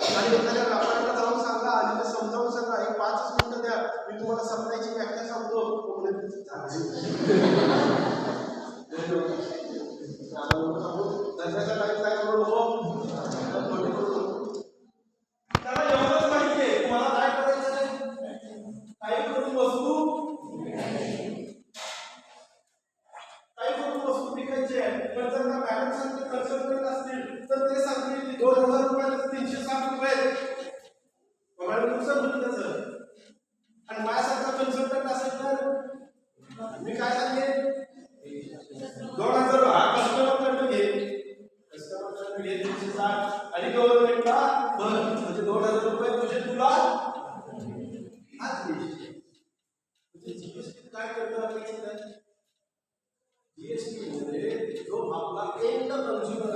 आणि एखाद्या व्यापाऱ्याला जाऊन सांगा आणि ते समजावून सांगा, एक 5 मिनिटं द्या, मी तुम्हाला सप्लायची व्याख्या सांगतो. काय करू त्याला एवढंच माहितीये तुम्हाला काय करायचं नाही. काही करून वस्तू विकायची आहे, पण जर का मॅडम सांगते कन्सल्टंट असतील तर ते सांगतील 2000 रुपये 360 रुपये मॅडम समजून त्याचं. आणि माझ्यासारखा कन्सल्टंट असेल तर मी काय सांगेन 2000 हा कस्टमरकडून घे, कस्टमरकडून घे 360 आणि गव्हर्नमेंटला भर, म्हणजे 2000 रुपये तुझे तुला आज घ्यायचे. म्हणजे जीएसटी काय करतं माहिती आहे? जीएसटी म्हणजे जो आपला एंड कन्झ्युमर